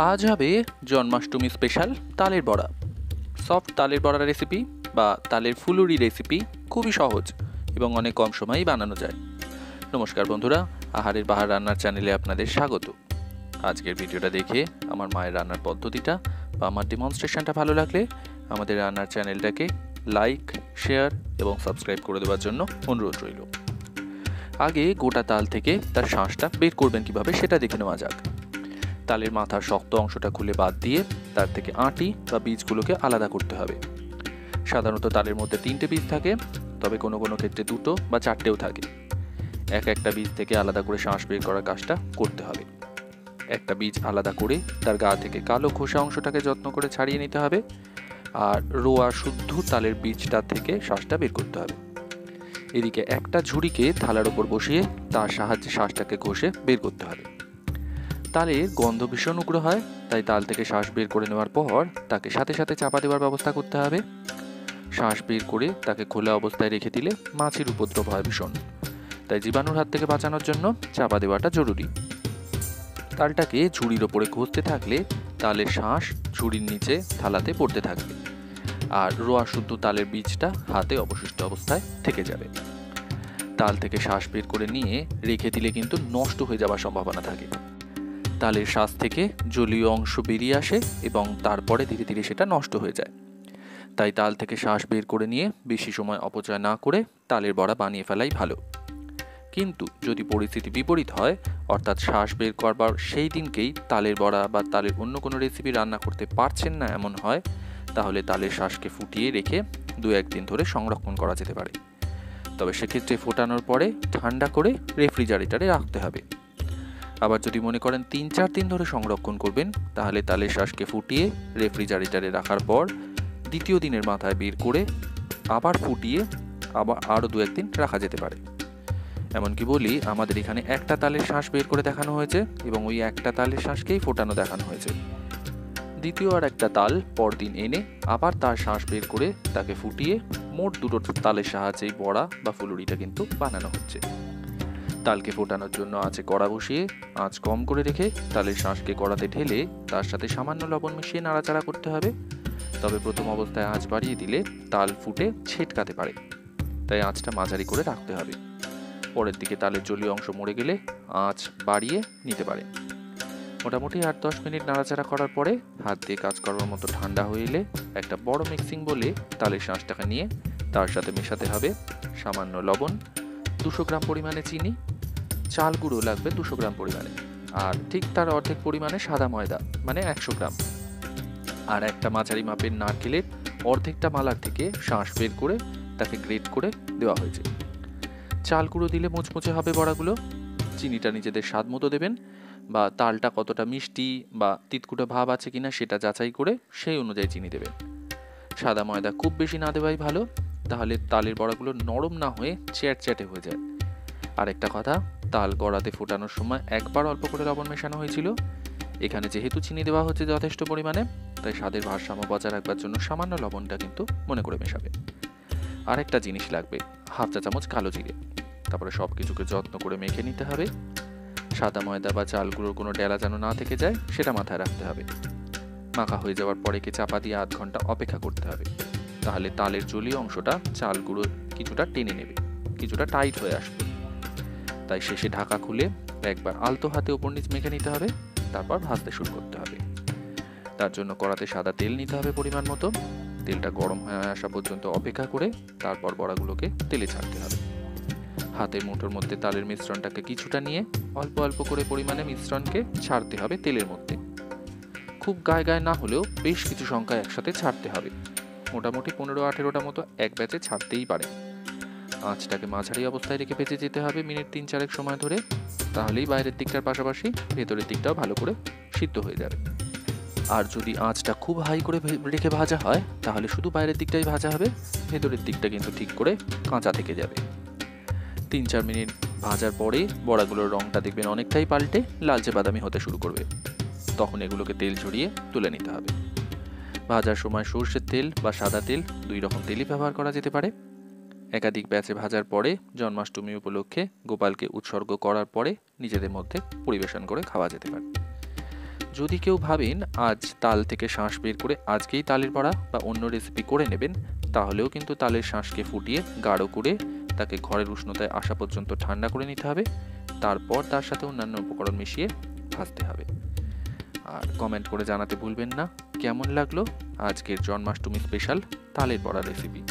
আজ হবে জন্মাষ্টমী স্পেশাল তালের বড়া। সফট তালের বড়া রেসিপি বা তালের ফুলুরি রেসিপি খুবই সহজ এবং অনেক কম সময়েই বানানো যায়। নমস্কার বন্ধুরা, আহারের বাহার রান্নার চ্যানেলে আপনাদের স্বাগত। আজকের ভিডিওটা দেখে আমার মায়ের রান্নার পদ্ধতিটা বা আমার ডেমনস্ট্রেশনটা ভালো লাগলে আমাদের রান্নার চ্যানেলটাকে লাইক, শেয়ার এবং সাবস্ক্রাইব করে দেওয়ার জন্য অনুরোধ রইল। আগে গোটা তাল থেকে তার শাঁসটা বের করবেন কিভাবে সেটা দেখে নেওয়া যাক। তালের মাথার শক্ত অংশটা খুলে বাদ দিয়ে তার থেকে আঁটি বা বীজগুলোকে আলাদা করতে হবে। সাধারণত তালের মধ্যে 3টে বীজ থাকে, তবে কোনো কোনো ক্ষেত্রে 2টো বা 4টেও থাকে। একটা বীজ থেকে আলাদা করে শাঁস বের করার কাজটা করতে হবে। একটা বীজ আলাদা করে তার গা থেকে কালো খোসা অংশটাকে যত্ন করে ছাড়িয়ে নিতে হবে, আর রোয়া শুদ্ধ তালের বীজটা থেকে শাঁসটা বের করতে হবে। এদিকে একটা ঝুড়িকে থালার ওপর বসিয়ে তার সাহায্যে শাঁসটাকে ঘষে বের করতে হবে। তালের গন্ধ ভীষণ উগ্র হয়, তাই তাল থেকে শ্বাস বের করে নেওয়ার পর তাকে সাথে সাথে চাপা দেওয়ার ব্যবস্থা করতে হবে। শ্বাস বের করে তাকে খোলা অবস্থায় রেখে দিলে মাছির উপদ্রব হয় ভীষণ, তাই জীবাণুর হাত থেকে বাঁচানোর জন্য চাপা দেওয়াটা জরুরি। তালটাকে ঝুড়ির ওপরে ঘষতে থাকলে তালের শ্বাস ঝুড়ির নিচে থালাতে পড়তে থাকবে, আর রোয়া শুদ্ধ তালের বীজটা হাতে অবশিষ্ট অবস্থায় থেকে যাবে। তাল থেকে শ্বাস বের করে নিয়ে রেখে দিলে কিন্তু নষ্ট হয়ে যাওয়ার সম্ভাবনা থাকে। তালের শ্বাস থেকে জলীয় অংশ বেরিয়ে আসে এবং তারপরে ধীরে ধীরে সেটা নষ্ট হয়ে যায়। তাই তাল থেকে শ্বাস বের করে নিয়ে বেশি সময় অপচয় না করে তালের বড়া বানিয়ে ফেলাই ভালো। কিন্তু যদি পরিস্থিতি বিপরীত হয়, অর্থাৎ শ্বাস বের করবার সেই দিনকেই তালের বড়া বা তালের অন্য কোনো রেসিপি রান্না করতে পারছেন না এমন হয়, তাহলে তালের শ্বাসকে ফুটিয়ে রেখে 2-1 দিন ধরে সংরক্ষণ করা যেতে পারে। তবে সেক্ষেত্রে ফোটানোর পরে ঠান্ডা করে রেফ্রিজারেটরে রাখতে হবে। আবার যদি মনে করেন 3-4 দিন ধরে সংরক্ষণ করবেন, তাহলে তালের শ্বাসকে ফুটিয়ে রেফ্রিজারেটরে রাখার পর দ্বিতীয় দিনের মাথায় বের করে আবার ফুটিয়ে আবার আরও 2-1 দিন রাখা যেতে পারে। এমনকি বলি, আমাদের এখানে একটা তালের শ্বাস বের করে দেখানো হয়েছে এবং ওই একটা তালের শ্বাসকেই ফোটানো দেখানো হয়েছে। দ্বিতীয় আর একটা তাল পরদিন এনে আবার তার শ্বাস বের করে তাকে ফুটিয়ে মোট 2টো তালের সাহায্যেই বড়া বা ফুলুরিটা কিন্তু বানানো হচ্ছে। তালকে ফোটানোর জন্য আঁচে কড়া বসিয়ে আঁচ কম করে রেখে তালের শাঁসকে কড়াতে ঢেলে তার সাথে সামান্য লবণ মিশিয়ে নাড়াচাড়া করতে হবে। তবে প্রথম অবস্থায় আঁচ বাড়িয়ে দিলে তাল ফুটে ছেটকাতে পারে, তাই আঁচটা মাঝারি করে রাখতে হবে। পরের দিকে তালের জলীয় অংশ মরে গেলে আঁচ বাড়িয়ে নিতে পারে। মোটামুটি 8-10 মিনিট নাড়াচাড়া করার পরে হাত দিয়ে কাজ করার মতো ঠান্ডা হয়ে এলে একটা বড় মিক্সিং বলে তালের শাঁসটাকে নিয়ে তার সাথে মেশাতে হবে সামান্য লবণ, 200 গ্রাম পরিমাণে চিনি, চাল গুঁড়ো লাগবে 200 গ্রাম পরিমাণে, আর ঠিক তার অর্ধেক পরিমাণে সাদা ময়দা মানে 100 গ্রাম, আর একটা মাঝারি মাপের নারকেলের অর্ধেকটা মালার থেকে শাঁস বের করে তাকে গ্রেট করে দেওয়া হয়েছে। চাল গুঁড়ো দিলে মুচমুচে হবে বড়াগুলো। চিনিটা নিজেদের স্বাদ মতো দেবেন, বা তালটা কতটা মিষ্টি বা তিতকুটে ভাব আছে কিনা সেটা যাচাই করে সেই অনুযায়ী চিনি দেবেন। সাদা ময়দা খুব বেশি না দেওয়াই ভালো, তাহলে তালের বড়াগুলো নরম না হয়ে চ্যাটচ্যাটে হয়ে যায়। আরেকটা কথা, তাল গড়াতে ফোটানোর সময় একবার অল্প করে লবণ মেশানো হয়েছিল। এখানে যেহেতু চিনি দেওয়া হচ্ছে যথেষ্ট পরিমাণে, তাই স্বাদের ভারসাম্য বজায় রাখবার জন্য সামান্য লবণটা কিন্তু মনে করে মেশাবে। আরেকটা জিনিস লাগবে, 1/2 চা চামচ কালো জিরে। তারপরে সব কিছুকে যত্ন করে মেখে নিতে হবে। সাদা ময়দা বা চালগুলোর কোনো ডেলা যেন না থেকে যায় সেটা মাথায় রাখতে হবে। মাখা হয়ে যাওয়ার পরে চাপা দিয়ে আধ ঘন্টা অপেক্ষা করতে হবে, তাহলে তালের জলীয় অংশটা চালগুলোর কিছুটা টেনে নেবে, কিছুটা টাইট হয়ে আসবে। তাই শেষে ঢাকা খুলে একবার আলতো হাতে উপর নিচ মেখে নিতে হবে, তারপর ভাজতে শুরু করতে হবে। তার জন্য কড়াতে সাদা তেল নিতে হবে পরিমাণ মতো। তেলটা গরম হয়ে আসা পর্যন্ত অপেক্ষা করে তারপর বড়াগুলোকে তেলে ছাড়তে হবে। হাতের মুঠোর মধ্যে তালের মিশ্রণটাকে কিছুটা নিয়ে অল্প অল্প করে পরিমাণে মিশ্রণকে ছাড়তে হবে তেলের মধ্যে। খুব গায়ে গায়ে না হলেও বেশ কিছু সংখ্যা একসাথে ছাড়তে হবে। মোটামুটি 15-18টা মতো এক ব্যাচে ছাড়তেই পারে। আঁচটাকে মাঝারি অবস্থায় রেখে ভেজে যেতে হবে মিনিট 3-4 সময় ধরে, তাহলেই বাইরের দিকটার পাশাপাশি ভেতরের দিকটাও ভালো করে সিদ্ধ হয়ে যাবে। আর যদি আঁচটা খুব হাই করে রেখে ভাজা হয়, তাহলে শুধু বাইরের দিকটাই ভাজা হবে, ভেতরের দিকটা কিন্তু ঠিক করে কাঁচা থেকে যাবে। 3-4 মিনিট ভাজার পরে বড়াগুলোর রঙটা দেখবেন অনেকটাই পাল্টে লালচে বাদামি হতে শুরু করবে। তখন এগুলোকে তেল ঝরিয়ে তুলে নিতে হবে। ভাজার সময় সরষের তেল বা সাদা তেল 2 রকম তেলই ব্যবহার করা যেতে পারে। একাধিক ব্যাচে ভাজার পরে জন্মাষ্টমী উপলক্ষে গোপালকে উৎসর্গ করার পরে নিজেদের মধ্যে পরিবেশন করে খাওয়া যেতে পারে। যদি কেউ ভাবেন আজ তাল থেকে শাঁস বের করে আজকেই তালের বড়া বা অন্য রেসিপি করে নেবেন, তাহলেও কিন্তু তালের শাঁসকে ফুটিয়ে গাঢ় করে তাকে ঘরের উষ্ণতায় আসা পর্যন্ত ঠান্ডা করে নিতে হবে। তারপর তার সাথে অন্যান্য উপকরণ মিশিয়ে ভাজতে হবে। আর কমেন্ট করে জানাতে ভুলবেন না কেমন লাগলো আজকের জন্মাষ্টমী স্পেশাল তালের বড়া রেসিপি।